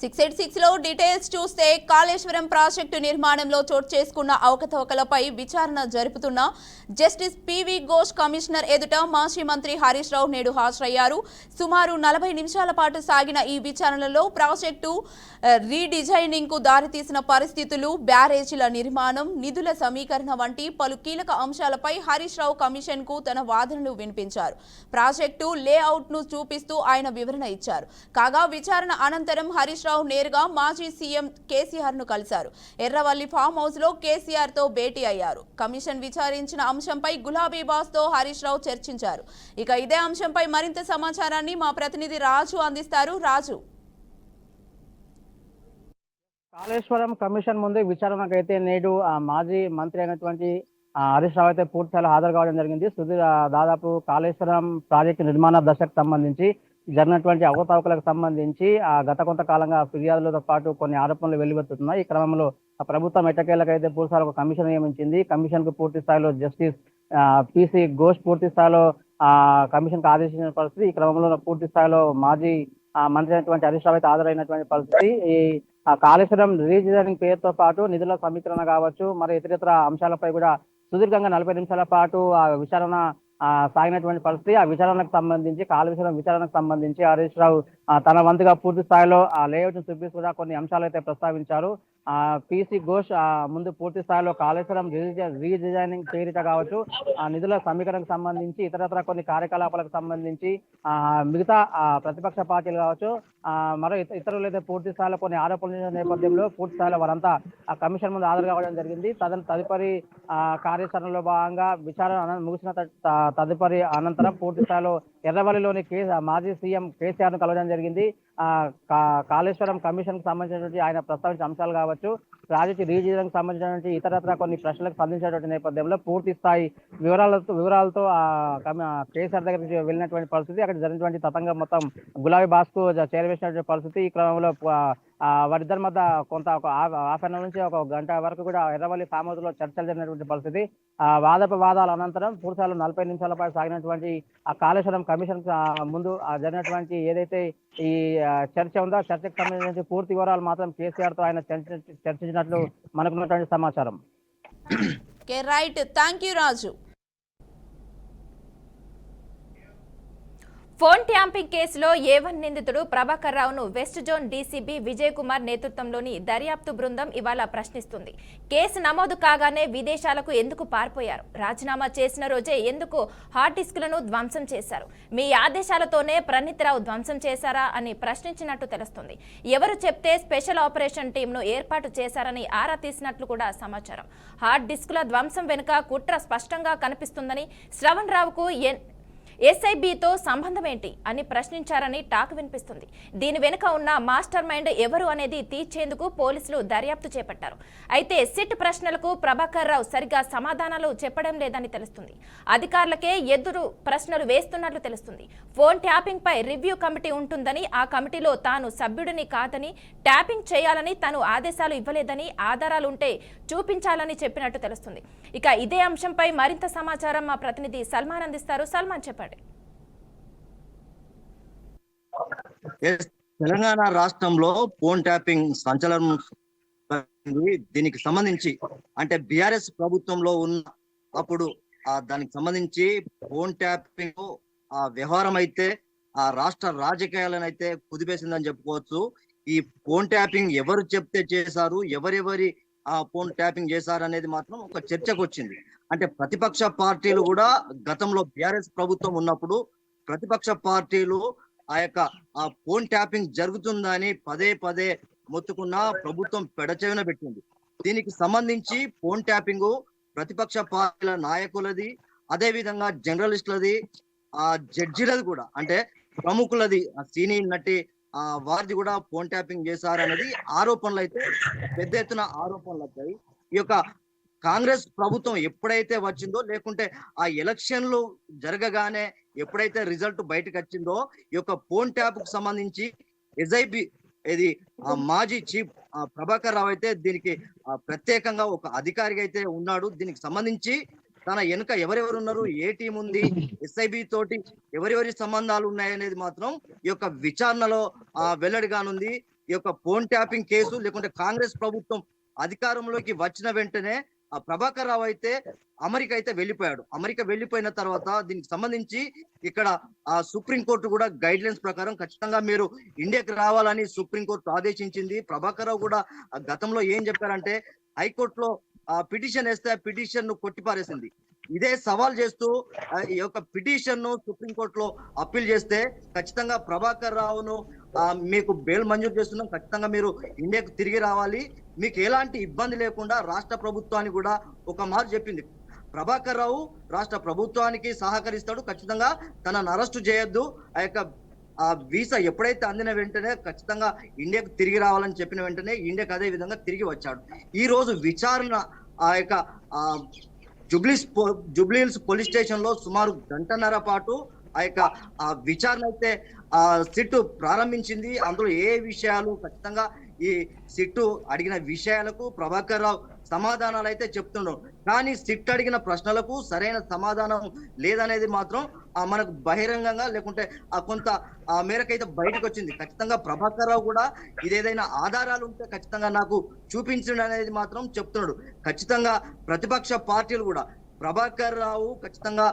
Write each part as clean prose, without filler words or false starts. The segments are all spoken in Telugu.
686 లో డీటెయిల్స్ చూస్తే కాళేశ్వరం ప్రాజెక్టు నిర్మాణంలో చోటు చేసుకున్న అవకతవకలపై విచారణ జరుపుతున్న జస్టిస్ పివి ఘోష్ కమిషనర్ ఎదుట మాజీ మంత్రి హరీష్ రావు నేడు హాజరయ్యారు. సుమారు 40 నిమిషాల పాటు సాగిన ఈ విచారణలో ప్రాజెక్టు రీడిజైనింగ్ కు దారితీసిన పరిస్థితులు, బ్యారేజీల నిర్మాణం, నిధుల సమీకరణ వంటి పలు కీలక అంశాలపై హరీష్ రావు కమిషన్ కు తన వాదనలు వినిపించారు. ప్రాజెక్టు లేఅవుట్ ను చూపిస్తూ ఆయన వివరణ ఇచ్చారు. కాగా విచారణ అనంతరం హరీష్ రావు నేరుగా మాజీ సీఎం కేసీఆర్ ను కలిశారు. ఎర్రవల్లి ఫామ్ హౌస్ లో కేసీఆర్ తో భేటీ అయ్యారు. కమిషన్ విచారించిన అంశంపై గులాబీ బాస్ తో హరీష్ రావు చర్చించారు. ఇక ఇదే అంశంపై మరింత సమాచారాన్ని మా ప్రతినిధి రాజు అందిస్తారు. రాజు, కాళేశ్వరం కమిషన్ ముందు విచారణకైతే నేడు మాజీ మంత్రి అయినటువంటి హరీష్ రావు అయితే పూర్తిస్థాయిలో హాజరు కావడం జరిగింది. దాదాపు కాళేశ్వరం ప్రాజెక్టు నిర్మాణ దశకు సంబంధించి జరిగినటువంటి అవకతవకలకు సంబంధించి గత కొంతకాలంగా ఫిర్యాదులతో పాటు కొన్ని ఆరోపణలు వెలువెత్తుతున్నాయి. ఈ క్రమంలో ప్రభుత్వం ఎట్టకేలకైతే పూర్తిస్థాయిలో ఒక కమిషన్ నియమించింది. కమిషన్ కు పూర్తి స్థాయిలో జస్టిస్ పిసి ఘోష్ పూర్తి స్థాయిలో కమిషన్ కు ఆదేశించిన పరిస్థితి. ఈ క్రమంలో పూర్తి స్థాయిలో మాజీ మంత్రి అయినటువంటి హరీష్ రావు అయితే హాజరైనటువంటి పరిస్థితి. ఈ కాళేశ్వరం రీడిజైనింగ్ పేరుతో పాటు నిధుల సమీకరణ కావచ్చు, మరి ఇతరితర అంశాలపై కూడా సుదీర్ఘంగా 40 నిమిషాల పాటు విచారణ సాగినటువంటి పరిస్థితి. ఆ విచారణకు సంబంధించి కాళేశ్వరం విచారణకు సంబంధించి హరీష్ రావు తన వంతుగా పూర్తి స్థాయిలో లేఅవుట్ చూపిస్తూ కూడా కొన్ని అంశాలు అయితే ప్రస్తావించారు. పిసి ఘోష్ ముందు పూర్తి స్థాయిలో కాళేశ్వరం రీడిజైనింగ్ పేరిట కావచ్చు, నిధుల సమీకరణకు సంబంధించి ఇతరత్ర కొన్ని కార్యకలాపాలకు సంబంధించి మిగతా ప్రతిపక్ష పార్టీలు కావచ్చు, మరో ఇతరులు అయితే పూర్తి స్థాయిలో కొన్ని ఆరోపణల నేపథ్యంలో పూర్తి స్థాయిలో వారంతా ఆ కమిషన్ ముందు హాజరు కావడం జరిగింది. తదుపరి కార్యాచరణలో భాగంగా విచారణ ముగిసిన తదుపరి అనంతరం పూర్తి స్థాయిలో ఎర్రవల్లిలోని మాజీ సీఎం కేసీఆర్ ను కలవడం జరిగింది. కాళేశ్వరం కమిషన్ కు సంబంధించినటువంటి ఆయన ప్రస్తావించిన అంశాలు కావచ్చు, ప్రాజెక్టు రీడిజైనింగ్ సంబంధించినటువంటి ఇతరత్ర కొన్ని ప్రశ్నలకు స్పందించినటువంటి నేపథ్యంలో పూర్తి స్థాయి వివరాలతో కేసీఆర్ దగ్గరికి వెళ్ళినటువంటి పరిస్థితి. అక్కడ జరిగినటువంటి తతంగం మొత్తం గులాబీ బాస్ కు చేరవేసినటువంటి పరిస్థితి. ఈ క్రమంలో వారిద్దరి మధ్య కొంత ఒక హాఫ్ అన్ అవర్ నుంచి ఒక గంట వరకు కూడా ఎర్రవల్లి ఫామ్ హౌస్ లో చర్చలు జరిగినటువంటి పరిస్థితి. వాదోపవాదాల అనంతరం పూర్తిస్థాయిలో 40 నిమిషాల పాటు సాగినటువంటి ఆ కాళేశ్వరం కమిషన్ ముందు జరిగినటువంటి ఏదైతే ఈ చర్చ ఉందో చర్చకు సంబంధించి పూర్తి వివరాలు మాత్రం కేసీఆర్ తో ఆయన చర్చించినట్లు మనకున్నటువంటి సమాచారం. Right, thank you Raju. Phone tapping కేసులో A1 నిందితుడు ప్రభాకర్ రావును west zone DCP Vijay Kumar నేతృత్వంలోని దర్యాప్తు బృందం ఇవాళ ప్రశ్నిస్తుంది. కేసు నమోదు కాగానే విదేశాలకు ఎందుకు పారిపోయారు? రాజీనామా చేసిన రోజే ఎందుకు హార్డ్ డిస్కులను ధ్వంసం చేశారు? మీ ఆదేశాలతోనే ప్రణీత్ రావు ధ్వంసం చేశారా అని ప్రశ్నించినట్టు తెలుస్తుంది. ఎవరు చెప్తే స్పెషల్ ఆపరేషన్ టీంను ఏర్పాటు చేశారని ఆరా తీసినట్లు కూడా సమాచారం. హార్డ్ డిస్కుల ధ్వంసం వెనుక కుట్ర స్పష్టంగా కనిపిస్తుందని, శ్రవణ్ రావుకు ఎస్ఐబితో సంబంధం ఏంటి అని ప్రశ్నించారని టాక్ వినిపిస్తుంది. దీని వెనుక ఉన్న మాస్టర్ మైండ్ ఎవరు అనేది తీర్చేందుకు పోలీసులు దర్యాప్తు చేపట్టారు. అయితే సిట్ ప్రశ్నలకు ప్రభాకర్ రావు సరిగా సమాధానాలు చెప్పడం లేదని తెలుస్తుంది. అధికారులకే ఎదురు ప్రశ్నలు వేస్తున్నట్లు తెలుస్తుంది. ఫోన్ ట్యాపింగ్ పై రివ్యూ కమిటీ ఉంటుందని, ఆ కమిటీలో తాను సభ్యుడిని కాదని, ట్యాపింగ్ చేయాలని తాను ఆదేశాలు ఇవ్వలేదని, ఆధారాలుంటే చూపించాలని చెప్పినట్టు తెలుస్తుంది. ఇక ఇదే అంశంపై మరింత సమాచారం మా ప్రతినిధి సల్మాన్ అందిస్తారు. సల్మాన్, చెప్పండి. తెలంగాణ రాష్ట్రంలో ఫోన్ ట్యాపింగ్ సంచలనం. దీనికి సంబంధించి అంటే బిఆర్ఎస్ ప్రభుత్వంలో ఉన్న అప్పుడు దానికి సంబంధించి ఫోన్ ట్యాపింగ్ వ్యవహారం అయితే ఆ రాష్ట్ర రాజకీయాలను అయితే కుదిపేసిందని చెప్పుకోవచ్చు. ఈ ఫోన్ ట్యాపింగ్ ఎవరు చెప్తే చేశారు, ఎవరెవరి ఫోన్ ట్యాపింగ్ చేశారు అనేది మాత్రం ఒక చర్చకు వచ్చింది. అంటే ప్రతిపక్ష పార్టీలు కూడా గతంలో బిఆర్ఎస్ ప్రభుత్వం ఉన్నప్పుడు ప్రతిపక్ష పార్టీలు ఆ ఫోన్ ట్యాపింగ్ జరుగుతుందని పదే పదే మొత్తుకున్న ప్రభుత్వం పెడచెవిన పెట్టింది. దీనికి సంబంధించి ఫోన్ ట్యాపింగ్ ప్రతిపక్ష పార్టీల నాయకులది, అదే విధంగా జర్నలిస్టులది, జడ్జిలది కూడా, అంటే ప్రముఖులది, సినీ నటి వారిది కూడా ఫోన్ ట్యాపింగ్ చేశారనేది ఆరోపణలు అయితే పెద్ద ఎత్తున ఆరోపణలు వచ్చాయి. ఈ యొక్క కాంగ్రెస్ ప్రభుత్వం ఎప్పుడైతే వచ్చిందో, లేకుంటే ఆ ఎలక్షన్లు జరగగానే ఎప్పుడైతే రిజల్ట్ బయటకు వచ్చిందో, ఈ యొక్క ఫోన్ ట్యాప్ కు సంబంధించి ఎస్ఐబి ఇది మాజీ చీఫ్ ప్రభాకర్ రావు అయితే దీనికి ప్రత్యేకంగా ఒక అధికారిగా అయితే ఉన్నాడు. దీనికి సంబంధించి తన వెనుక ఎవరెవరు ఉన్నారు, ఏ టీం ఉంది, ఎస్ఐబి తోటి ఎవరెవరి సంబంధాలు ఉన్నాయనేది మాత్రం ఈ యొక్క విచారణలో వెల్లడిగానుంది. ఈ యొక్క ఫోన్ ట్యాపింగ్ కేసు లేకుంటే కాంగ్రెస్ ప్రభుత్వం అధికారంలోకి వచ్చిన వెంటనే ఆ ప్రభాకర్ రావు అయితే అమెరికా అయితే వెళ్ళిపోయాడు. అమెరికా వెళ్ళిపోయిన తర్వాత దీనికి సంబంధించి ఇక్కడ ఆ సుప్రీంకోర్టు కూడా గైడ్ లైన్స్ ప్రకారం ఖచ్చితంగా మీరు ఇండియాకి రావాలని సుప్రీంకోర్టు ఆదేశించింది. ప్రభాకర్ రావు కూడా గతంలో ఏం చెప్పారంటే హైకోర్టులో పిటిషన్ వేస్తే ఆ పిటిషన్ ను కొట్టిపారేసింది. ఇదే సవాల్ చేస్తూ ఈ యొక్క పిటిషన్ ను సుప్రీంకోర్టులో అప్పీల్ చేస్తే ఖచ్చితంగా ప్రభాకర్ రావును మీకు బెయిల్ మంజూరు చేస్తున్నాం, ఖచ్చితంగా మీరు ఇండియాకు తిరిగి రావాలి, మీకు ఎలాంటి ఇబ్బంది లేకుండా రాష్ట్ర ప్రభుత్వానికి కూడా ఒక మాట చెప్పింది. ప్రభాకర్ రావు రాష్ట్ర ప్రభుత్వానికి సహకరిస్తాడు, ఖచ్చితంగా తనను అరెస్టు చేయొద్దు, ఆ యొక్క వీసా ఎప్పుడైతే అందిన వెంటనే ఖచ్చితంగా ఇండియాకు తిరిగి రావాలని చెప్పిన వెంటనే ఇండియాకు అదే విధంగా తిరిగి వచ్చాడు. ఈ రోజు విచారణ ఆ యొక్క జూబ్లీహిల్స్ పోలీస్ స్టేషన్ లో సుమారు గంటన్నర పాటు ఆ యొక్క విచారణ అయితే సిట్ ప్రారంభించింది. అందులో ఏ విషయాలు ఖచ్చితంగా ఈ సిట్ అడిగిన విషయాలకు ప్రభాకర్ రావు సమాధానాలు అయితే చెప్తున్నాడు. కానీ సిట్ అడిగిన ప్రశ్నలకు సరైన సమాధానం లేదనేది మాత్రం మనకు బహిరంగంగా లేకుంటే కొంత మేరకైతే బయటకు వచ్చింది. ఖచ్చితంగా ప్రభాకర్ రావు కూడా ఇదేదైనా ఆధారాలు ఉంటే ఖచ్చితంగా నాకు చూపించండి అనేది మాత్రం చెప్తున్నాడు. ఖచ్చితంగా ప్రతిపక్ష పార్టీలు కూడా ప్రభాకర్ రావు ఖచ్చితంగా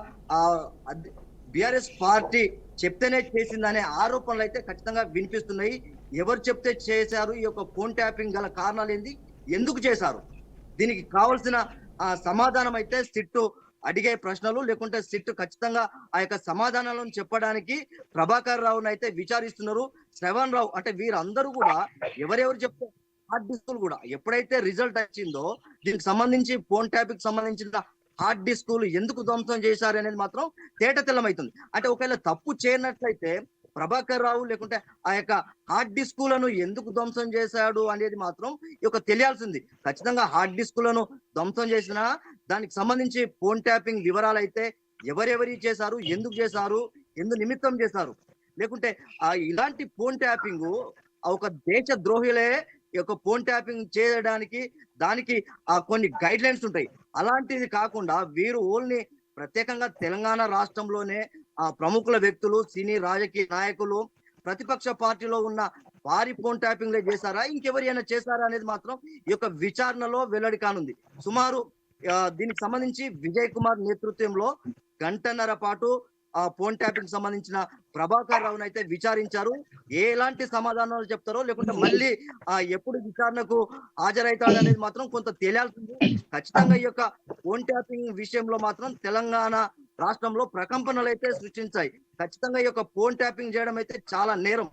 బిఆర్ఎస్ పార్టీ చెప్తేనే చేసిందనే ఆరోపణలు అయితే ఖచ్చితంగా వినిపిస్తున్నాయి. ఎవరు చెప్తే చేశారు, ఈ యొక్క ఫోన్ ట్యాపింగ్ గల కారణాలు ఏంది, ఎందుకు చేశారు, దీనికి కావాల్సిన సమాధానం అయితే సిట్టు అడిగే ప్రశ్నలు లేకుంటే సిట్టు ఖచ్చితంగా ఆ యొక్క సమాధానాలను చెప్పడానికి ప్రభాకర్ రావును అయితే విచారిస్తున్నారు. శ్రవణ్ రావు అంటే వీరందరూ కూడా ఎవరెవరు చెప్తే హార్డ్ డిస్కులు కూడా ఎప్పుడైతే రిజల్ట్ వచ్చిందో దీనికి సంబంధించి ఫోన్ ట్యాపింగ్ సంబంధించిన హార్డ్ డిస్కులు ఎందుకు ధ్వంసం చేశారు అనేది మాత్రం తేట తెల్లమవుతుంది. అంటే ఒకవేళ తప్పు చేయనట్లయితే ప్రభాకర్ రావు లేకుంటే ఆ యొక్క హార్డ్ డిస్కులను ఎందుకు ధ్వంసం చేశాడు అనేది మాత్రం తెలియాల్సింది. ఖచ్చితంగా హార్డ్ డిస్కులను ధ్వంసం చేసిన దానికి సంబంధించి ఫోన్ ట్యాపింగ్ వివరాలు అయితే ఎవరెవరి చేశారు, ఎందుకు చేశారు, ఎందు నిమిత్తం చేశారు, లేకుంటే ఇలాంటి ఫోన్ ట్యాపింగ్ ఒక దేశ ద్రోహులే ఈ యొక్క ఫోన్ ట్యాపింగ్ చేయడానికి దానికి కొన్ని గైడ్ లైన్స్ ఉంటాయి. అలాంటిది కాకుండా వీరు ఓన్లీ ప్రత్యేకంగా తెలంగాణ రాష్ట్రంలోనే ప్రముఖుల వ్యక్తులు, సినీ రాజకీయ నాయకులు, ప్రతిపక్ష పార్టీలో ఉన్న వారి ఫోన్ ట్యాపింగ్ చేశారా, ఇంకెవరైనా చేశారా అనేది మాత్రం ఈ యొక్క విచారణలో వెల్లడి కానుంది. సుమారు దీనికి సంబంధించి విజయ్ కుమార్ నేతృత్వంలో గంటన్నర పాటు ఫోన్ ట్యాపింగ్ సంబంధించిన ప్రభాకర్ రావును అయితే విచారించారు. ఎలాంటి సమాధానాలు చెప్తారో లేకుంటే మళ్ళీ ఎప్పుడు విచారణకు హాజరవుతాడు అనేది మాత్రం కొంత తెలియాల్సింది. ఖచ్చితంగా ఈ యొక్క ఫోన్ ట్యాపింగ్ విషయంలో మాత్రం తెలంగాణ రాష్ట్రంలో ప్రకంపనలు అయితే సృష్టించాయి. ఖచ్చితంగా ఈ యొక్క ఫోన్ ట్యాపింగ్ చేయడం అయితే చాలా నేరం.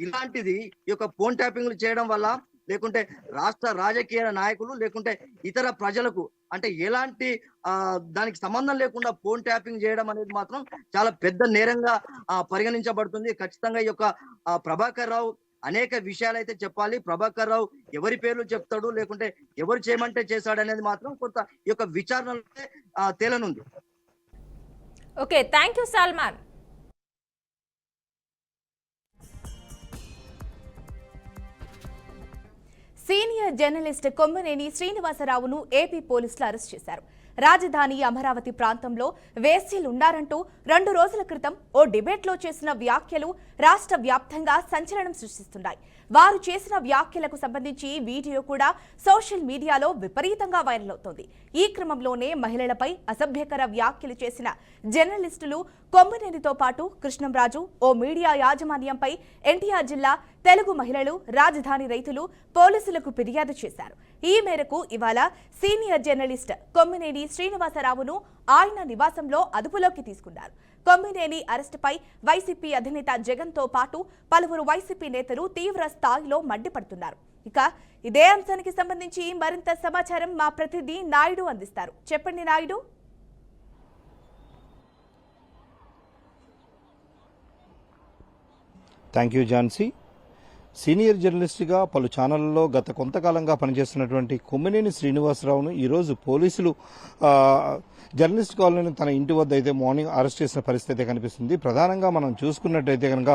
ఇలాంటిది ఈ యొక్క ఫోన్ ట్యాపింగ్లు చేయడం వల్ల లేకుంటే రాష్ట్ర రాజకీయ నాయకులు లేకుంటే ఇతర ప్రజలకు అంటే ఎలాంటి దానికి సంబంధం లేకుండా ఫోన్ ట్యాపింగ్ చేయడం అనేది మాత్రం చాలా పెద్ద నేరంగా పరిగణించబడుతుంది. ఖచ్చితంగా ఈ యొక్క ప్రభాకర్ రావు అనేక విషయాలు అయితే చెప్పాలి. ప్రభాకర్ రావు ఎవరి పేర్లు చెప్తాడు లేకుంటే ఎవరు చేయమంటే చేశాడు అనేది మాత్రం కొంత ఈ యొక్క విచారణలో తేలనుంది. Okay, thank you Salman. Senior journalist Kommineni శ్రీనివాసరావును ఏపీ పోలీసులు అరెస్ట్ చేశారు. రాజధాని అమరావతి ప్రాంతంలో వేశ్యలుండారంటూ 2 రోజుల క్రితం ఓ డిబేట్లో చేసిన వ్యాఖ్యలు రాష్ట్ర వ్యాప్తంగా సంచలనం సృష్టిస్తున్నాయి. వారు చేసిన వ్యాఖ్యలకు సంబంధించి వీడియో కూడా సోషల్ మీడియాలో విపరీతంగా వైరల్ అవుతోంది. ఈ క్రమంలోనే మహిళలపై అసభ్యకర వ్యాఖ్యలు చేసిన జర్నలిస్టులు కొమ్మినేనితో పాటు కృష్ణంరాజు, ఓ మీడియా యాజమాన్యంపై ఎన్టీఆర్ జిల్లా తెలుగు మహిళలు, రాజధాని రైతులు పోలీసులకు ఫిర్యాదు చేశారు. ఈ మేరకు ఇవాళ సీనియర్ జర్నలిస్ట్ కొమ్మినేని శ్రీనివాసరావును ఆయన నివాసంలో అదుపులోకి తీసుకున్నారు. కొమ్మినేని అరెస్టుపై వైసీపీ అధినేత జగన్తో పాటు పలువురు వైసీపీ నేతలు తీవ్ర స్థాయిలో మండిపడుతున్నారు. ఇక ఇదే అంశానికి సంబంధించి మరింత సమాచారం మా ప్రతినిధి నాయుడు అందిస్తారు. చెప్పండి Naidu. Thank you Jhansi. Senior జర్నలిస్ట్గా పలు ఛానళ్లలో గత కొంతకాలంగా పనిచేస్తున్నటువంటి కొమ్మినేని శ్రీనివాసరావును ఈరోజు పోలీసులు జర్నలిస్ట్ కాలనీ తన ఇంటి వద్ద అయితే మార్నింగ్ అరెస్ట్ చేసిన పరిస్థితి అయితే కనిపిస్తుంది. ప్రధానంగా మనం చూసుకున్నట్టయితే కనుక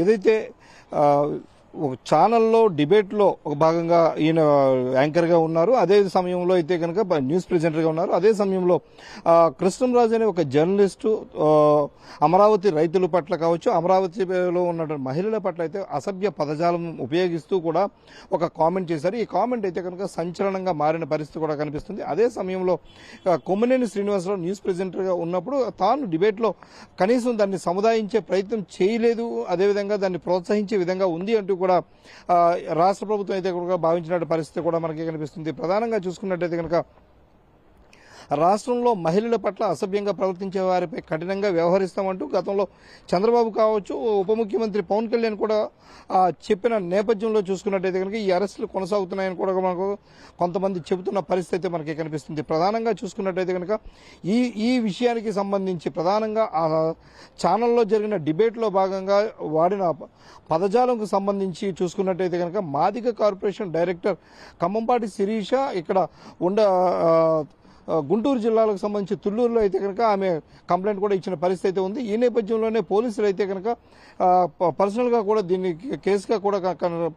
ఏదైతే ఒక ఛానల్లో డిబేట్లో ఒక భాగంగా ఈయన యాంకర్గా ఉన్నారు. అదే సమయంలో అయితే కనుక న్యూస్ ప్రెజెంటర్గా ఉన్నారు. అదే సమయంలో కృష్ణంరాజు అనే ఒక జర్నలిస్టు అమరావతి రైతుల పట్ల కావచ్చు, అమరావతిలో ఉన్నటువంటి మహిళల పట్ల అయితే అసభ్య పదజాలం ఉపయోగిస్తూ కూడా ఒక కామెంట్ చేశారు. ఈ కామెంట్ అయితే కనుక సంచలనంగా మారిన పరిస్థితి కూడా కనిపిస్తుంది. అదే సమయంలో కొమ్మినేని శ్రీనివాసరావు న్యూస్ ప్రెజెంటర్గా ఉన్నప్పుడు తాను డిబేట్లో కనీసం దాన్ని సముదాయించే ప్రయత్నం చేయలేదు, అదేవిధంగా దాన్ని ప్రోత్సహించే విధంగా ఉంది అంటూ కూడా రాష్ట్ర ప్రభుత్వం అయితే కూడా భావించిన పరిస్థితి కూడా మనకి కనిపిస్తుంది. ప్రధానంగా చూసుకున్నట్టయితే కనుక రాష్ట్రంలో మహిళల పట్ల అసభ్యంగా ప్రవర్తించే వారిపై కఠినంగా వ్యవహరిస్తామంటూ గతంలో చంద్రబాబు కావచ్చు, ఉప ముఖ్యమంత్రి పవన్ కళ్యాణ్ కూడా చెప్పిన నేపథ్యంలో చూసుకున్నట్టయితే కనుక ఈ అరెస్టులు కొనసాగుతున్నాయని కూడా మనకు కొంతమంది చెబుతున్న పరిస్థితి మనకి కనిపిస్తుంది. ప్రధానంగా చూసుకున్నట్టయితే కనుక ఈ విషయానికి సంబంధించి ప్రధానంగా ఆ ఛానల్లో జరిగిన డిబేట్లో భాగంగా వాడిన పదజాలంకు సంబంధించి చూసుకున్నట్టయితే కనుక మాదిగ కార్పొరేషన్ డైరెక్టర్ ఖమ్మంపాటి శిరీష ఇక్కడ గుంటూరు జిల్లాలకు సంబంధించి తుళ్లూరులో అయితే కనుక ఆమె కంప్లైంట్ కూడా ఇచ్చిన పరిస్థితి అయితే ఉంది. ఈ నేపథ్యంలోనే పోలీసులు అయితే కనుక పర్సనల్గా కూడా దీన్ని కేసుగా కూడా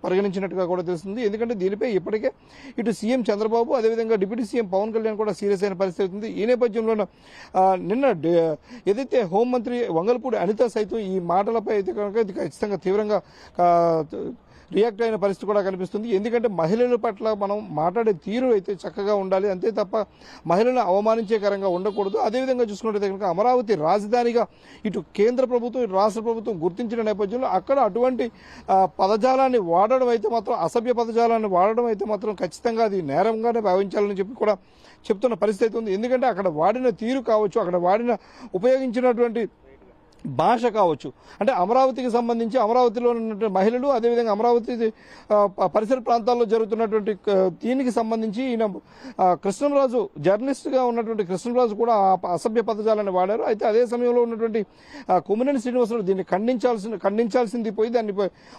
పరిగణించినట్టుగా కూడా తెలుస్తుంది. ఎందుకంటే దీనిపై ఇప్పటికే ఇటు సీఎం చంద్రబాబు, అదేవిధంగా డిప్యూటీ సీఎం పవన్ కళ్యాణ్ కూడా సీరియస్ అయిన పరిస్థితి ఉంది. ఈ నేపథ్యంలో నిన్న ఏదైతే హోంమంత్రి వంగల్పూడి అనిత సైతం ఈ మాటలపై అయితే కనుక ఇది ఖచ్చితంగా తీవ్రంగా రియాక్ట్ అయిన పరిస్థితి కూడా కనిపిస్తుంది. ఎందుకంటే మహిళల పట్ల మనం మాట్లాడే తీరు అయితే చక్కగా ఉండాలి, అంతే తప్ప మహిళలను అవమానించేకరంగా ఉండకూడదు. అదేవిధంగా చూసుకున్నట్లయితే కనుక అమరావతి రాజధానిగా ఇటు కేంద్ర ప్రభుత్వం, ఇటు రాష్ట్ర ప్రభుత్వం గుర్తించిన నేపథ్యంలో అక్కడ అటువంటి పదజాలాన్ని వాడడం అయితే మాత్రం, అసభ్య పదజాలాన్ని వాడడం అయితే మాత్రం ఖచ్చితంగా అది నేరంగానే భావించాలని చెప్పి కూడా చెప్తున్న పరిస్థితి ఉంది. ఎందుకంటే అక్కడ వాడిన తీరు కావచ్చు, అక్కడ ఉపయోగించినటువంటి భాష కావచ్చు, అంటే అమరావతికి సంబంధించి అమరావతిలో ఉన్నటువంటి మహిళలు, అదేవిధంగా అమరావతి పరిసర ప్రాంతాల్లో జరుగుతున్నటువంటి దీనికి సంబంధించి ఈయన కృష్ణంరాజు జర్నలిస్ట్గా ఉన్నటువంటి కృష్ణంరాజు కూడా అసభ్య పదజాలని వాడారు. అయితే అదే సమయంలో ఉన్నటువంటి కొమ్మినేని శ్రీనివాసరావు దీన్ని ఖండించాల్సింది పోయి దాన్ని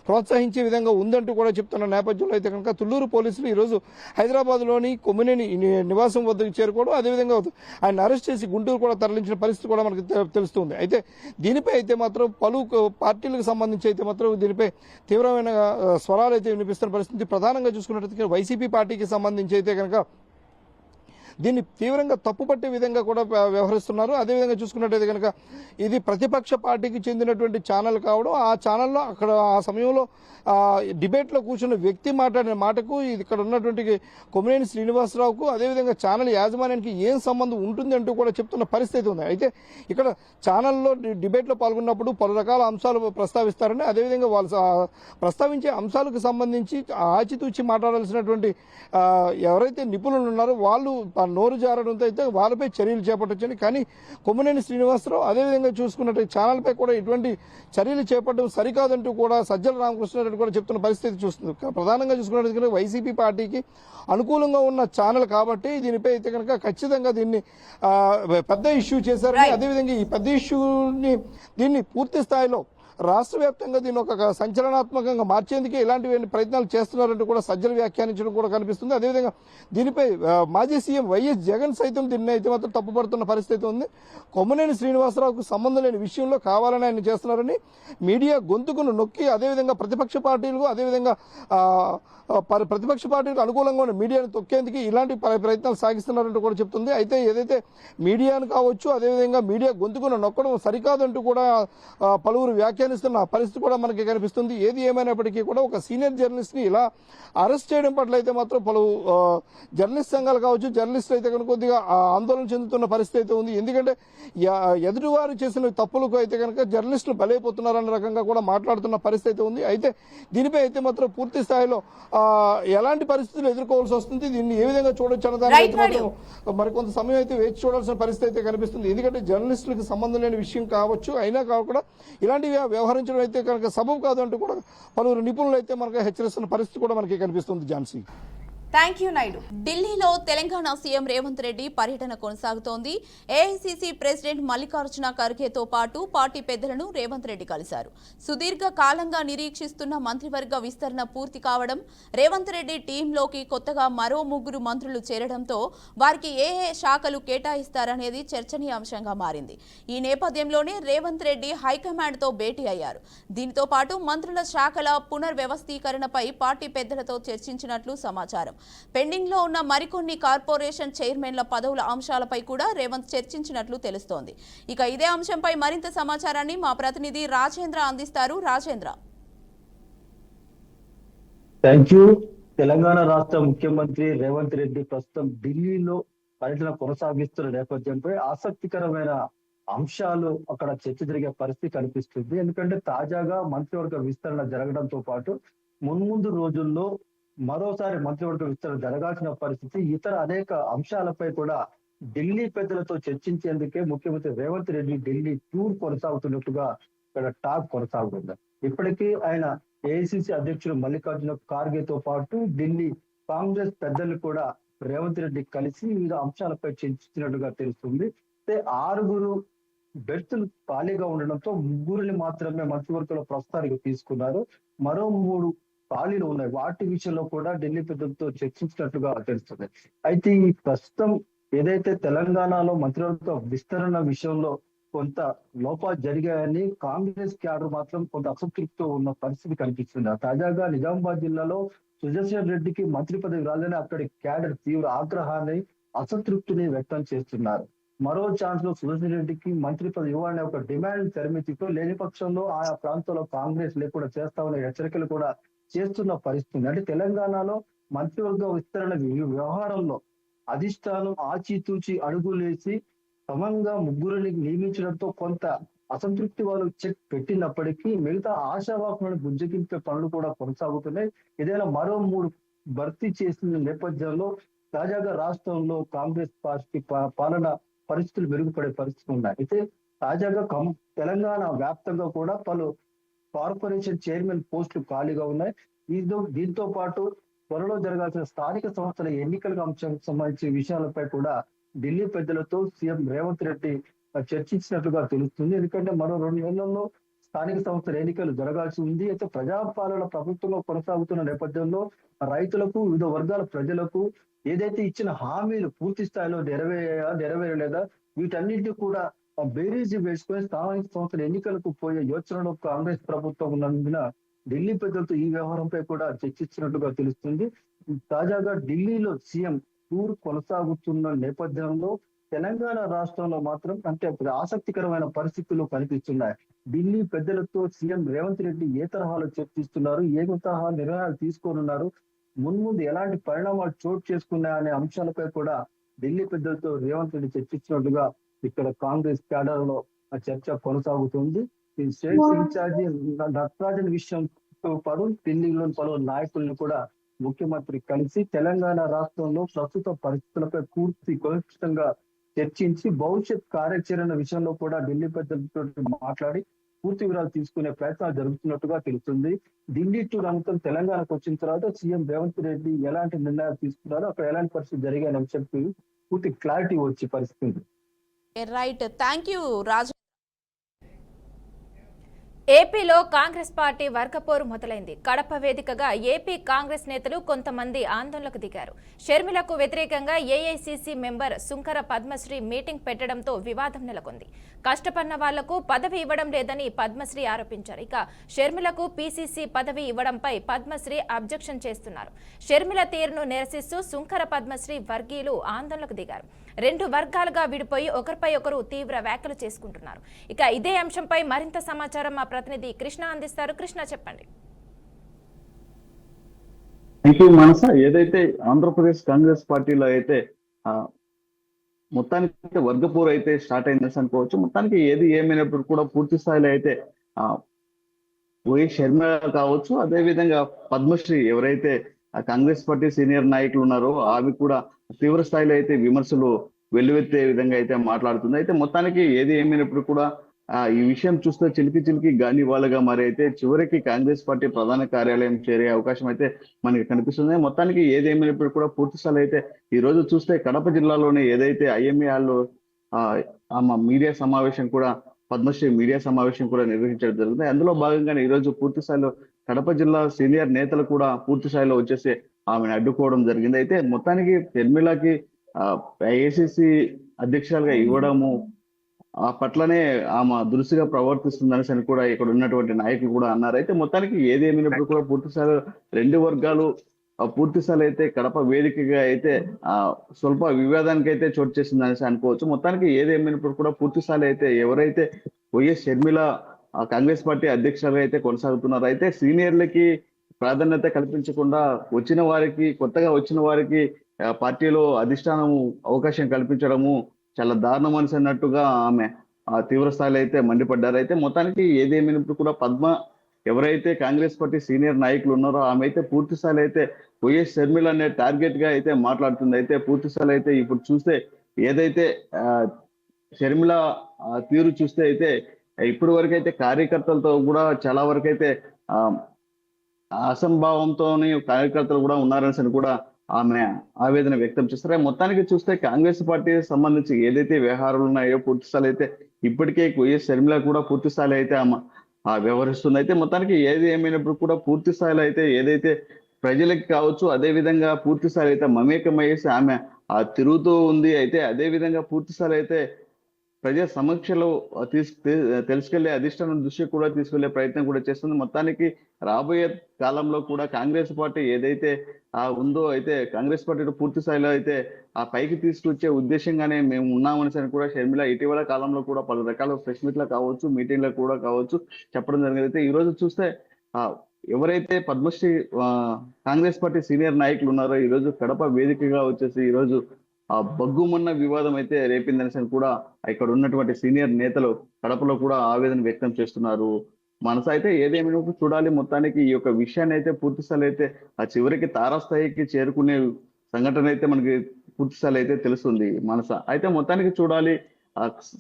ప్రోత్సహించే విధంగా ఉందంటూ కూడా చెప్తున్న నేపథ్యంలో అయితే కనుక తుళ్లూరు పోలీసులు ఈరోజు హైదరాబాద్లోని కొమ్మినేని నివాసం వద్దకు చేరుకోవడం, అదేవిధంగా ఆయన అరెస్ట్ చేసి గుంటూరు కూడా తరలించిన పరిస్థితి కూడా మనకు తెలుస్తుంది. అయితే దీనిపై అయితే మాత్రం పలు పార్టీలకు సంబంధించి అయితే మాత్రం దీనిపై తీవ్రమైన స్వరాలు అయితే వినిపిస్తున్న పరిస్థితి. ప్రధానంగా చూసుకున్నట్లయితే వైసీపీ పార్టీకి సంబంధించి అయితే కనుక దీన్ని తీవ్రంగా తప్పుపట్టే విధంగా కూడా వ్యవహరిస్తున్నారు. అదేవిధంగా చూసుకున్నట్టయితే కనుక ఇది ప్రతిపక్ష పార్టీకి చెందినటువంటి ఛానల్ కావడం, ఆ ఛానల్లో అక్కడ ఆ సమయంలో డిబేట్లో కూర్చున్న వ్యక్తి మాట్లాడిన మాటకు ఇక్కడ ఉన్నటువంటి కొమ్మినేని శ్రీనివాసరావుకు, అదేవిధంగా ఛానల్ యాజమాన్యానికి ఏం సంబంధం ఉంటుంది అంటూ కూడా చెప్తున్న పరిస్థితి ఉంది. అయితే ఇక్కడ ఛానల్లో డిబేట్లో పాల్గొన్నప్పుడు పలు రకాల అంశాలు ప్రస్తావిస్తారని, అదేవిధంగా వాళ్ళు ప్రస్తావించే అంశాలకు సంబంధించి ఆచితూచి మాట్లాడాల్సినటువంటి ఎవరైతే నిపుణులు ఉన్నారో వాళ్ళు నోరు జారడంతో అయితే వాళ్ళపై చర్యలు చేపట్టొచ్చని, కానీ కొమ్మినేని శ్రీనివాసరావు అదేవిధంగా చూసుకున్నట్టు ఛానల్పై కూడా ఇటువంటి చర్యలు చేపట్టడం సరికాదంటూ కూడా సజ్జల రామకృష్ణారెడ్డి కూడా చెప్తున్న పరిస్థితి చూస్తుంది. ప్రధానంగా చూసుకున్నట్టు వైసీపీ పార్టీకి అనుకూలంగా ఉన్న ఛానల్ కాబట్టి దీనిపై అయితే కనుక ఖచ్చితంగా దీన్ని పెద్ద ఇష్యూ చేశారని, అదేవిధంగా ఈ పెద్ద దీన్ని పూర్తి స్థాయిలో రాష్ట్ర వ్యాప్తంగా దీన్ని ఒక సంచలనాత్మకంగా మార్చేందుకే ఇలాంటి ప్రయత్నాలు చేస్తున్నారంటూ కూడా సజ్జలు వ్యాఖ్యానించడం కూడా కనిపిస్తుంది. అదేవిధంగా దీనిపై మాజీ సీఎం వైఎస్ జగన్ సైతం దీన్ని అయితే మాత్రం తప్పుపడుతున్న పరిస్థితి ఉంది. కొమ్మినేని శ్రీనివాసరావుకు సంబంధం లేని విషయంలో కావాలని ఆయన చేస్తున్నారని, మీడియా గొంతుకును నొక్కి అదేవిధంగా ప్రతిపక్ష పార్టీలకు, అదేవిధంగా ప్రతిపక్ష పార్టీలకు అనుకూలంగా ఉన్న మీడియాను తొక్కేందుకు ఇలాంటి ప్రయత్నాలు సాగిస్తున్నారంటూ కూడా చెప్తుంది. అయితే ఏదైతే మీడియాను కావచ్చు, అదేవిధంగా మీడియా గొంతుకును నొక్కడం సరికాదంటూ కూడా పలువురు వ్యాఖ్యానిస్తున్న పరిస్థితి కూడా మనకి కనిపిస్తుంది. ఏది ఏమైనప్పటికీ కూడా ఒక సీనియర్ జర్నలిస్ట్ ని ఇలా అరెస్ట్ చేయడం పట్ల అయితే మాత్రం పలు జర్నలిస్ట్ సంఘాలు కావచ్చు, జర్నలిస్టులు అయితే కనుక కొద్దిగా ఆందోళన చెందుతున్న పరిస్థితి అయితే ఉంది. ఎందుకంటే ఎదుటివారు చేసిన తప్పులకు అయితే కనుక జర్నలిస్టులు బలైపోతున్నారన్న రకంగా కూడా మాట్లాడుతున్న పరిస్థితి అయితే ఉంది. అయితే దీనిపై అయితే మాత్రం పూర్తి స్థాయిలో ఎలాంటి పరిస్థితులు ఎదుర్కోవాల్సి వస్తుంది, దీన్ని ఏ విధంగా చూడొచ్చు అన్న దాని అయితే మాత్రం మరికొంత సమయం అయితే వేచి చూడాల్సిన పరిస్థితి అయితే కనిపిస్తుంది. ఎందుకంటే జర్నలిస్టులకు సంబంధం లేని విషయం కావచ్చు, అయినా కాకుండా ఇలాంటి వ్యవహరించడం అయితే కనుక సబబు కాదు అంటూ కూడా పలువురు నిపుణులు అయితే మనకు హెచ్చరిస్తున్న పరిస్థితి కూడా మనకి కనిపిస్తుంది. ఝాన్సీ. Thank you Naidu. ఢిల్లీలో తెలంగాణ సీఎం రేవంత్ రెడ్డి పర్యటన కొనసాగుతోంది. ఏఐసీసీ ప్రెసిడెంట్ మల్లికార్జున ఖర్గేతో పాటు పార్టీ పెద్దలను రేవంత్ రెడ్డి కలిశారు. సుదీర్ఘ కాలంగా నిరీక్షిస్తున్న మంత్రివర్గ విస్తరణ పూర్తి కావడం, రేవంత్ రెడ్డి టీంలోకి కొత్తగా మరో 3 మంత్రులు చేరడంతో వారికి ఏ శాఖలు కేటాయిస్తారనేది చర్చనీయాంశంగా మారింది. ఈ నేపథ్యంలోనే రేవంత్ రెడ్డి హైకమాండ్తో భేటీ అయ్యారు. దీంతో పాటు మంత్రుల శాఖల పునర్వ్యవస్థీకరణపై పార్టీ పెద్దలతో చర్చించినట్లు సమాచారం. పెండింగ్ లో ఉన్న మరికొన్ని కార్పొరేషన్ చైర్మన్ల పదవుల అంశాలపై కూడా రేవంత్ చర్చించినట్లు తెలుస్తోంది. ఇక ఇదే అంశంపై మరింత సమాచారాన్ని మా ప్రతినిధి రాజేంద్ర అందిస్తారు. రాజేంద్ర. Thank you. తెలంగాణ రాష్ట్ర ముఖ్యమంత్రి రేవంత్ రెడ్డి ప్రస్తుతం ఢిల్లీలో పర్యటన కొనసాగిస్తున్న నేపథ్యంపై ఆసక్తికరమైన అంశాలు అక్కడ చర్చ జరిగే పరిస్థితి కనిపిస్తుంది. ఎందుకంటే తాజాగా మంత్రివర్గ విస్తరణ జరగడంతో పాటు మున్ముందు రోజుల్లో మరోసారి మంత్రివర్గ విస్తరణ జరగాల్సిన పరిస్థితి, ఇతర అనేక అంశాలపై కూడా ఢిల్లీ పెద్దలతో చర్చించేందుకే ముఖ్యమంత్రి రేవంత్ రెడ్డి ఢిల్లీ టూర్ కొనసాగుతున్నట్టుగా ఇక్కడ టాక్ కొనసాగుతుంది. ఇప్పటికీ ఆయన ఏఐసిసి అధ్యక్షుడు మల్లికార్జున ఖార్గేతో పాటు ఢిల్లీ కాంగ్రెస్ పెద్దలు కూడా రేవంత్ రెడ్డి కలిసి వివిధ అంశాలపై చర్చించినట్టుగా తెలుస్తుంది. అయితే 6 బెర్తులు ఖాళీగా ఉండడంతో 3 మాత్రమే మంత్రివర్గంలో ప్రస్తుతానికి తీసుకున్నారు. మరో 3 ఖాళీలు ఉన్నాయి. వాటి విషయంలో కూడా ఢిల్లీ పెద్దలతో చర్చించినట్లుగా తెలుస్తుంది. అయితే ఈ ప్రస్తుతం ఏదైతే తెలంగాణలో మంత్రివర్గ విస్తరణ విషయంలో కొంత లోపాలు జరిగాయని కాంగ్రెస్ క్యాడర్ మాత్రం కొంత అసంతృప్తితో ఉన్న పరిస్థితి కనిపిస్తుంది. తాజాగా నిజామాబాద్ జిల్లాలో సుదర్శన్ రెడ్డికి మంత్రి పదవి రాలని అక్కడి క్యాడర్ తీవ్ర ఆగ్రహాన్ని, అసంతృప్తిని వ్యక్తం చేస్తున్నారు. మరో ఛాన్స్ లో సుదర్శన్ రెడ్డికి మంత్రి పదవి ఇవ్వాలనే ఒక డిమాండ్ తెరమితితో, లేని పక్షంలో ఆయా ప్రాంతాల్లో కాంగ్రెస్ లేకుండా చేస్తామనే హెచ్చరికలు కూడా చేస్తున్న పరిస్థితి. అంటే తెలంగాణలో మంత్రివర్గ విస్తరణ వ్యవహారంలో అధిష్టానం ఆచితూచి అడుగులేసి క్రమంగా 3 నియమించడంతో కొంత అసంతృప్తి వాళ్ళు చెక్ పెట్టినప్పటికీ మిగతా ఆశావాహులను బుజ్జగించే పనులు కూడా కొనసాగుతున్నాయి. ఏదైనా మరో 3 భర్తీ చేసిన నేపథ్యంలో తాజాగా రాష్ట్రంలో కాంగ్రెస్ పార్టీ పాలన పరిస్థితులు మెరుగుపడే పరిస్థితి ఉన్నాయి. అయితే తాజాగా తెలంగాణ వ్యాప్తంగా కూడా పలు కార్పొరేషన్ చైర్మన్ పోస్టులు ఖాళీగా ఉన్నాయి. దీంతో పాటు త్వరలో జరగాల్సిన స్థానిక సంస్థల ఎన్నికల అంశానికి సంబంధించిన విషయాలపై కూడా ఢిల్లీ పెద్దలతో సీఎం రేవంత్ రెడ్డి చర్చించినట్లుగా తెలుస్తుంది. ఎందుకంటే మరో 2 నెలల్లో స్థానిక సంస్థల ఎన్నికలు జరగాల్సి ఉంది. అయితే ప్రజాపాలన ప్రభుత్వంలో కొనసాగుతున్న నేపథ్యంలో రైతులకు, వివిధ వర్గాల ప్రజలకు ఏదైతే ఇచ్చిన హామీలు పూర్తి స్థాయిలో నెరవేరలేదా, వీటన్నిటిని కూడా బేరీజు వేసుకొని స్థానిక సంస్థల ఎన్నికలకు పోయే యోచనలో కాంగ్రెస్ ప్రభుత్వం ఉన్నందున ఢిల్లీ పెద్దలతో ఈ వ్యవహారంపై కూడా చర్చించినట్టుగా తెలుస్తుంది. తాజాగా ఢిల్లీలో సీఎం టూర్ కొనసాగుతున్న నేపథ్యంలో తెలంగాణ రాష్ట్రంలో మాత్రం అంటే ఆసక్తికరమైన పరిస్థితులు కనిపిస్తున్నాయి. ఢిల్లీ పెద్దలతో సీఎం రేవంత్ రెడ్డి ఏ తరహాలో చర్చిస్తున్నారు, ఏ తరహా నిర్ణయాలు తీసుకోనున్నారు, మున్ముందు ఎలాంటి పరిణామాలు చోటు చేసుకున్నాయనే అంశాలపై కూడా ఢిల్లీ పెద్దలతో రేవంత్ రెడ్డి చర్చించినట్టుగా ఇక్కడ కాంగ్రెస్ క్యాడర్ లో చర్చ కొనసాగుతుంది. ఈ స్టేట్ ఇన్ఛార్జి నటరాజన్ విషయంతో పాటు ఢిల్లీలోని పలు నాయకులను కూడా ముఖ్యమంత్రి కలిసి తెలంగాణ రాష్ట్రంలో ప్రస్తుత పరిస్థితులపై కూలంకషంగా చర్చించి భవిష్యత్ కార్యాచరణ విషయంలో కూడా ఢిల్లీ పెద్దలతో మాట్లాడి పూర్తి వివరాలు తీసుకునే ప్రయత్నాలు జరుగుతున్నట్టుగా తెలుస్తుంది. ఢిల్లీ టూర్ అనంతరం తెలంగాణకు వచ్చిన తర్వాత సీఎం రేవంత్ రెడ్డి ఎలాంటి నిర్ణయాలు తీసుకున్నారో, అక్కడ ఎలాంటి పరిస్థితి జరిగాయని చెప్పి పూర్తి క్లారిటీ వచ్చే పరిస్థితి. రైట్, థ్యాంక్ యూ రాజు. ఏపీలో కాంగ్రెస్ పార్టీ వర్గపోరు మొదలైంది. కడప వేదికగా ఏపీ కాంగ్రెస్ నేతలు కొంతమంది ఆందోళనకు దిగారు. షర్మిలకు వ్యతిరేకంగా AICC member Sunkara Padmasri meeting పెట్టడంతో వివాదం నెలకొంది. కష్టపడిన వాళ్లకు పదవి ఇవ్వడం లేదని పద్మశ్రీ ఆరోపించారు. ఇక షర్మిలకు పీసీసీ పదవి ఇవ్వడంపై పద్మశ్రీ అబ్జెక్షన్ చేస్తున్నారు. షర్మిల తీరును నిరసిస్తూ సుంకర పద్మశ్రీ వర్గీయులు ఆందోళనకు దిగారు. 2 వర్గాలుగా విడిపోయి ఒకరిపై ఒకరు తీవ్ర వ్యాఖ్యలు చేసుకుంటున్నారు. ఇక ఇదే అంశంపై మరింత సమాచారం మా ప్రతినిధి కృష్ణ అందిస్తారు. కృష్ణ, చెప్పండి. మనస, ఏదైతే ఆంధ్రప్రదేశ్ కాంగ్రెస్ పార్టీలో అయితే మొత్తానికి వర్గపూర్ అయితే స్టార్ట్ అయిందని అనుకోవచ్చు. మొత్తానికి ఏది ఏమైనప్పుడు కూడా పూర్తి స్థాయిలో అయితే వైఎస్ షర్మిల కావచ్చు, అదే విధంగా పద్మశ్రీ ఎవరైతే కాంగ్రెస్ పార్టీ సీనియర్ నాయకులు ఉన్నారో ఆమె కూడా తీవ్ర స్థాయిలో అయితే విమర్శలు వెల్లువెత్తే విధంగా అయితే మాట్లాడుతుంది. అయితే మొత్తానికి ఏది ఏమైనప్పుడు కూడా ఈ విషయం చూస్తే చిలికి చిలికి గాని వాళ్ళగా మరి అయితే చివరికి కాంగ్రెస్ పార్టీ ప్రధాన కార్యాలయం చేరే అవకాశం అయితే మనకి కనిపిస్తుంది. మొత్తానికి ఏదేమైనప్పుడు కూడా పూర్తి స్థాయి అయితే ఈ రోజు చూస్తే కడప జిల్లాలోనే ఏదైతే ఐఎంఏ హాల్లో మీడియా సమావేశం కూడా పద్మశ్రీ మీడియా సమావేశం కూడా నిర్వహించడం జరుగుతుంది. అందులో భాగంగానే ఈ రోజు పూర్తి స్థాయిలో కడప జిల్లా సీనియర్ నేతలు కూడా పూర్తి స్థాయిలో వచ్చేసి ఆమెను అడ్డుకోవడం జరిగింది. అయితే మొత్తానికి షర్మిలకి ఏఐసిసి అధ్యక్షులుగా ఇవ్వడము ఆ పట్లనే ఆమె దురుసుగా ప్రవర్తిస్తుందనేసి అని కూడా ఇక్కడ ఉన్నటువంటి నాయకులు కూడా అన్నారు. అయితే మొత్తానికి ఏదేమైనప్పుడు కూడా పూర్తి స్థాయిలో రెండు వర్గాలు పూర్తి స్థాయిలో అయితే కడప వేదికగా అయితే స్వల్ప వివాదానికి అయితే చోటు చేసింది అనేసి అనుకోవచ్చు. మొత్తానికి ఏదేమైనప్పుడు కూడా పూర్తి స్థాయిలో అయితే ఎవరైతే వైఎస్ షర్మిల కాంగ్రెస్ పార్టీ అధ్యక్షులుగా అయితే కొనసాగుతున్నారు, అయితే సీనియర్లకి ప్రాధాన్యత కల్పించకుండా వచ్చిన వారికి కొత్తగా వచ్చిన వారికి పార్టీలో అధిష్టానం అవకాశం కల్పించడము చాలా దారుణం అనేసి అన్నట్టుగా ఆమె తీవ్ర స్థాయిలో అయితే మండిపడ్డారు. అయితే మొత్తానికి ఏదేమైనప్పుడు కూడా పద్మ ఎవరైతే కాంగ్రెస్ పార్టీ సీనియర్ నాయకులు ఉన్నారో ఆమె అయితే పూర్తి స్థాయిలో అయితే వైఎస్ షర్మిల అనే టార్గెట్ గా అయితే మాట్లాడుతుంది. అయితే పూర్తి స్థాయిలో అయితే ఇప్పుడు చూస్తే ఏదైతే షర్మిల తీరు చూస్తే అయితే ఇప్పటి వరకు అయితే కార్యకర్తలతో కూడా చాలా వరకు అయితే అసంభావంతోనే కార్యకర్తలు కూడా ఉన్నారని కూడా ఆమె ఆవేదన వ్యక్తం చేస్తారు. మొత్తానికి చూస్తే కాంగ్రెస్ పార్టీకి సంబంధించి ఏదైతే వ్యవహారాలు ఉన్నాయో పూర్తి స్థాయిలో అయితే ఇప్పటికే వైఎస్ షర్మిల కూడా పూర్తి స్థాయిలో అయితే ఆమె వ్యవహరిస్తుంది. అయితే మొత్తానికి ఏది ఏమైనప్పుడు కూడా పూర్తి స్థాయిలో అయితే ఏదైతే ప్రజలకి కావచ్చు అదే విధంగా పూర్తి స్థాయిలో అయితే మమేకమయ్యేసి ఆమె తిరుగుతూ ఉంది. అయితే అదే విధంగా పూర్తి స్థాయిలో అయితే ప్రజా సమీక్షలో తెలుసుకెళ్లే అధిష్టానం దృష్టి కూడా తీసుకెళ్లే ప్రయత్నం కూడా చేస్తుంది. మొత్తానికి రాబోయే కాలంలో కూడా కాంగ్రెస్ పార్టీ ఏదైతే ఉందో అయితే కాంగ్రెస్ పార్టీ పూర్తి స్థాయిలో అయితే ఆ పైకి తీసుకొచ్చే ఉద్దేశంగానే మేము ఉన్నామని కూడా షర్మిల ఇటీవల కాలంలో కూడా పలు రకాల ప్రెస్ మీట్లకు కావచ్చు మీటింగ్లకు కూడా కావచ్చు చెప్పడం జరిగింది. అయితే ఈ రోజు చూస్తే ఎవరైతే పద్మశ్రీ కాంగ్రెస్ పార్టీ సీనియర్ నాయకులు ఉన్నారో ఈ రోజు కడప వేదికగా వచ్చేసి ఈ రోజు బగ్గుమన్న వివాదం అయితే రేపిందనేసి కూడా ఇక్కడ ఉన్నటువంటి సీనియర్ నేతలు కడపలో కూడా ఆవేదన వ్యక్తం చేస్తున్నారు. మనసు అయితే ఏదేమైనా చూడాలి. మొత్తానికి ఈ యొక్క విషయాన్ని అయితే పూర్తి స్థాయి అయితే చివరికి తారాస్థాయికి చేరుకునే సంఘటన అయితే మనకి పూర్తి స్థాయి అయితే తెలుస్తుంది మనస. అయితే మొత్తానికి చూడాలి.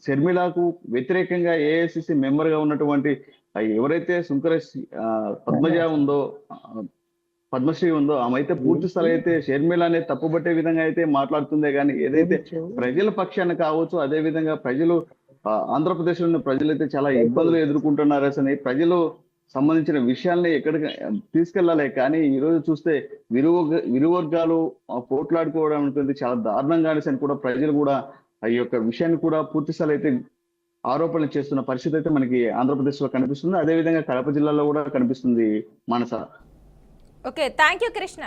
షర్మిలకు వ్యతిరేకంగా ఏఐసిసి మెంబర్ గా ఉన్నటువంటి ఎవరైతే శుంకర పద్మశ్రీ ఉందో ఆమె అయితే పూర్తి స్థాయి అయితే షర్మిల అనేది తప్పుబట్టే విధంగా అయితే మాట్లాడుతుందే కానీ ఏదైతే ప్రజల పక్షాన కావచ్చు అదే విధంగా ప్రజలు ఆంధ్రప్రదేశ్ లో ప్రజలు అయితే చాలా ఇబ్బందులు ఎదుర్కొంటున్నారు అని ప్రజలు సంబంధించిన విషయాల్ని ఎక్కడికి తీసుకెళ్లాలి. కానీ ఈ రోజు చూస్తే విరువర్గాలు పోట్లాడుకోవడం ఉంటుంది చాలా దారుణంగా అని కూడా ప్రజలు కూడా ఈ యొక్క విషయాన్ని కూడా పూర్తి స్థాయి అయితే ఆరోపణలు చేస్తున్న పరిస్థితి అయితే మనకి ఆంధ్రప్రదేశ్ లో కనిపిస్తుంది. అదే విధంగా కడప జిల్లాలో కూడా కనిపిస్తుంది మనస. Okay, thank you Krishna.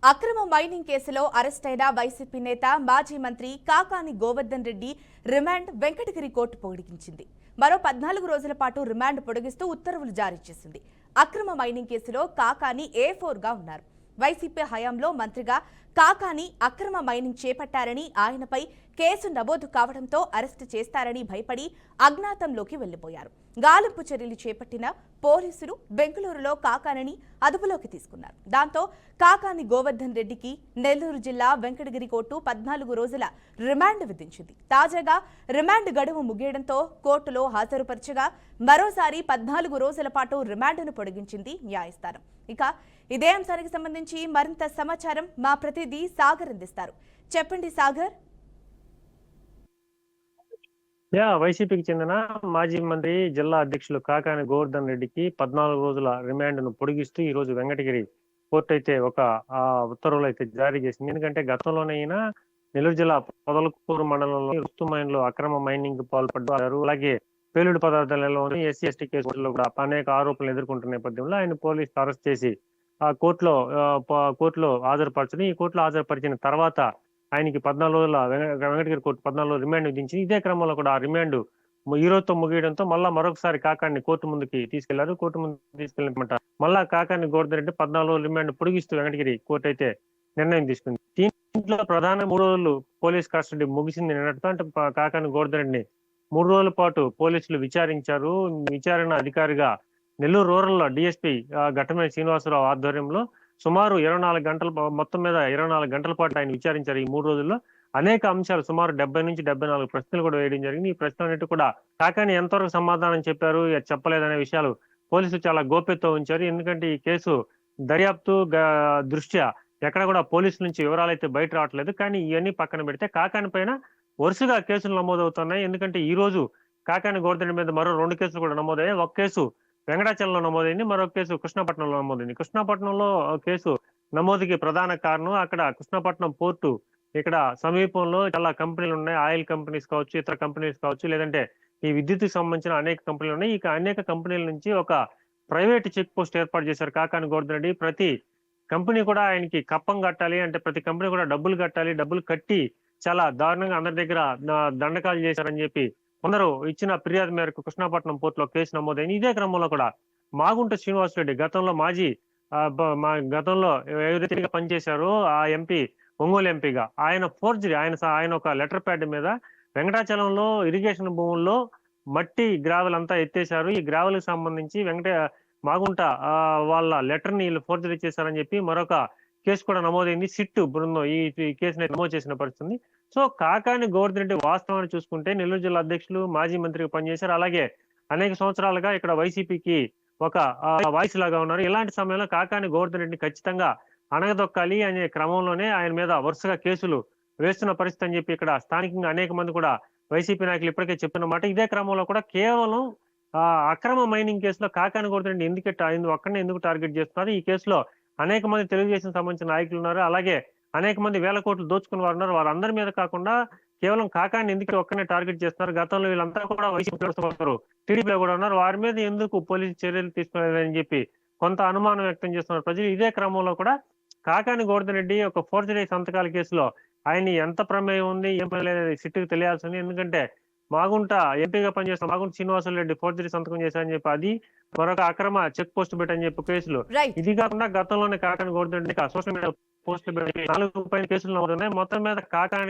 అక్రమ మైనింగ్ కేసులో అరెస్ట్ అయిన వైసీపీ నేత మాజీ మంత్రి కాకాని గోవర్ధన్ రెడ్డి రిమాండ్ వెంకటగిరి కోర్టు పొడిగించింది. మరో 14 రోజుల పాటు రిమాండ్ పొడిగిస్తూ ఉత్తర్వులు జారీ చేసింది. అక్రమ మైనింగ్ కేసులో కాకాని A4గా ఉన్నారు. వైసీపీ హయాంలో మంత్రిగా కాకాని అక్రమ మైనింగ్ చేపట్టారని ఆయనపై కేసు నమోదు కావడంతో అరెస్టు చేస్తారని భయపడి అజ్ఞాతంలోకి వెళ్లిపోయారు. గాలింపు చర్యలు చేపట్టిన పోలీసులు బెంగళూరులో కాకానిని అదుపులోకి తీసుకున్నారు. దాంతో కాకాని గోవర్ధన్ రెడ్డికి నెల్లూరు జిల్లా వెంకటగిరి కోర్టు 14 రోజుల రిమాండ్ విధించింది. తాజాగా రిమాండ్ గడువు ముగియడంతో కోర్టులో హాజరుపరచగా మరోసారి 14 రోజుల పాటు రిమాండ్ను పొడిగించింది న్యాయస్థానం. ఇక ఇదే అంశానికి సంబంధించి మరింత సమాచారం మా ప్రతినిధి సాగర్ అందిస్తారు. చెప్పండి సాగర్. వైసీపీకి చెందిన మాజీ మంత్రి జిల్లా అధ్యక్షులు కాకాని గోవర్ధన్ రెడ్డికి 14 రోజుల రిమాండ్ను పొడిగిస్తూ ఈ రోజు వెంకటగిరి కోర్టు అయితే ఒక ఉత్తర్వులు అయితే జారీ చేసింది. ఎందుకంటే గతంలోనే ఈయన నెల్లూరు జిల్లా పొదలకూరు మండలంలో రుస్తు మైన్ లో అక్రమ మైనింగ్ పాల్పడ్డారు. అలాగే పేలుడు పదార్థాలలో ఎస్సీ ఎస్టీ కేసులో కూడా అనేక ఆరోపణలు ఎదుర్కొంటున్న నేపథ్యంలో ఆయన పోలీసులు అరెస్ట్ చేసి ఆ కోర్టులో హాజరుపరచడం. ఈ కోర్టులో హాజరుపరిచిన తర్వాత ఆయనకి 14 రోజుల వెంకటగిరి కోర్టు 14 రోజులు రిమాండ్ విధించింది. ఇదే క్రమంలో కూడా ఆ రిమాండ్ ఈ రోజుతో ముగియడంతో మళ్ళా మరొకసారి కాకాన్ని కోర్టు ముందుకి తీసుకెళ్లారు. కోర్టు ముందు తీసుకెళ్ళినమాట మళ్ళా కాకాని గోవర్ధన్ రెడ్డి 14 రోజులు రిమాండ్ పొడిగిస్తూ వెంకటగిరి కోర్టు అయితే నిర్ణయం తీసుకుంది. దీంట్లో ప్రధాన 3 రోజులు పోలీస్ కస్టడీ ముగిసింది నిన్నటితో. అంటే కాకాని గోవర్ధన్ రెడ్డిని 3 రోజుల పాటు పోలీసులు విచారించారు. విచారణ అధికారిగా నెల్లూరు రూరల్ డిఎస్పీ ఘట్టమనేని శ్రీనివాసరావు ఆధ్వర్యంలో సుమారు 24 గంటల మొత్తం మీద 24 గంటల పాటు ఆయన విచారించారు ఈ 3 రోజుల్లో. అనేక అంశాలు సుమారు 70 నుంచి 74 ప్రశ్నలు కూడా వేయడం జరిగింది. ఈ ప్రశ్నలన్నిటి కూడా కాకాని ఎంతవరకు సమాధానం చెప్పారు, చెప్పలేదనే విషయాలు పోలీసులు చాలా గోప్యతతో ఉంచారు. ఎందుకంటే ఈ కేసు దర్యాప్తు దృష్ట్యా ఎక్కడ కూడా పోలీసుల నుంచి వివరాలు అయితే బయట రావట్లేదు. కానీ ఇవన్నీ పక్కన పెడితే కాకాని పైన వరుసగా కేసులు నమోదవుతున్నాయి. ఎందుకంటే ఈ రోజు కాకాని గోవర్ధన్ మీద మరో 2 కేసులు కూడా నమోదయ్యాయి. ఒక కేసు వెంకటాచలంలో నమోదైంది, మరొక కేసు కృష్ణపట్నంలో నమోదైంది. కృష్ణపట్నంలో కేసు నమోదుకి ప్రధాన కారణం అక్కడ కృష్ణపట్నం పోర్టు ఇక్కడ సమీపంలో చాలా కంపెనీలు ఉన్నాయి. ఆయిల్ కంపెనీస్ కావచ్చు, ఇతర కంపెనీస్ కావచ్చు, లేదంటే ఈ విద్యుత్ సంబంధించిన అనేక కంపెనీలు ఉన్నాయి. ఇక అనేక కంపెనీల నుంచి ఒక ప్రైవేట్ చెక్ పోస్ట్ ఏర్పాటు చేశారు కాకాని గోవర్ధన్ రెడ్డి. ప్రతి కంపెనీ కూడా ఆయనకి కప్పం కట్టాలి, అంటే ప్రతి కంపెనీ కూడా డబ్బులు కట్టాలి, డబ్బులు కట్టి చాలా దారుణంగా అందరి దగ్గర దండకాలు చేశారని చెప్పి కొందరు ఇచ్చిన ఫిర్యాదు మేరకు కృష్ణపట్నం పోర్టులో కేసు నమోదైంది. ఇదే క్రమంలో కూడా మాగుంట శ్రీనివాసరెడ్డి గతంలో గతంలో ఎవరైతే పనిచేశారో ఆ ఎంపీ, ఒంగోలు ఎంపీగా ఆయన ఫోర్జరీ, ఆయన ఒక లెటర్ ప్యాడ్ మీద వెంకటాచలంలో ఇరిగేషన్ భూముల్లో మట్టి గ్రావెల్ అంతా ఎత్తేశారు. ఈ గ్రావెల్ కి సంబంధించి మాగుంట వాళ్ళ లెటర్ ని వీళ్ళు ఫోర్జరీ చేశారని చెప్పి మరొక కేసు కూడా నమోదైంది. సిట్ బృందం ఈ కేసుని నమోదు చేసిన పరిస్థితి. సో కాకాని గోవర్ధన్ రెడ్డి వాస్తవాన్ని చూసుకుంటే నెల్లూరు జిల్లా అధ్యక్షులు, మాజీ మంత్రిగా పనిచేశారు. అలాగే అనేక సంవత్సరాలుగా ఇక్కడ వైసీపీకి ఒక వాయిస్ లాగా ఉన్నారు. ఇలాంటి సమయంలో కాకాని గోవర్ధన్ రెడ్డిని ఖచ్చితంగా అణగదొక్కాలి అనే క్రమంలోనే ఆయన మీద వరుసగా కేసులు వేస్తున్న పరిస్థితి అని చెప్పి ఇక్కడ స్థానికంగా అనేక మంది కూడా వైసీపీ నాయకులు ఇప్పటికే చెప్తున్నమాట. ఇదే క్రమంలో కూడా కేవలం అక్రమ మైనింగ్ కేసులో కాకాని గోవర్ధన్ రెడ్డి ఒక్కడనే ఎందుకు టార్గెట్ చేస్తున్నారు? ఈ కేసులో అనేక మంది తెలుగుదేశం సంబంధించిన నాయకులు ఉన్నారు. అలాగే అనేక మంది వేల కోట్లు దోచుకున్న వారు ఉన్నారు. వారందరి మీద కాకుండా కేవలం కాకాని ఎందుకు ఒక్కనే టార్గెట్ చేస్తున్నారు? గతంలో వీళ్ళంతా కూడా వైసీపీ టీడీపీలో కూడా ఉన్నారు. వారి మీద ఎందుకు పోలీసు చర్యలు తీసుకోలేదని చెప్పి కొంత అనుమానం వ్యక్తం చేస్తున్నారు ప్రజలు. ఇదే క్రమంలో కూడా కాకాని గోవర్ధన్ రెడ్డి ఒక ఫోర్జరీ సంతకాల కేసులో ఆయన ఎంత ప్రమేయం ఉంది, ఏం లేదు సిట్టుకు తెలియాల్సింది. ఎందుకంటే మాగుంట ఎంపీగా పనిచేస్తున్న మాగుంట శ్రీనివాసరెడ్డి ఫోర్జరీ సంతకం చేశారని చెప్పి అది మరొక అక్రమ చెక్ పోస్ట్ పెట్టని చెప్పి కేసులు. ఇది కాకుండా గతంలోనే కాకాని గోవర్ధన్ రెడ్డి సోషల్ మీడియా పోస్టులు పెట్టి 4 పైన కేసులు నమోదున్నాయి. మొత్తం మీద కాకాని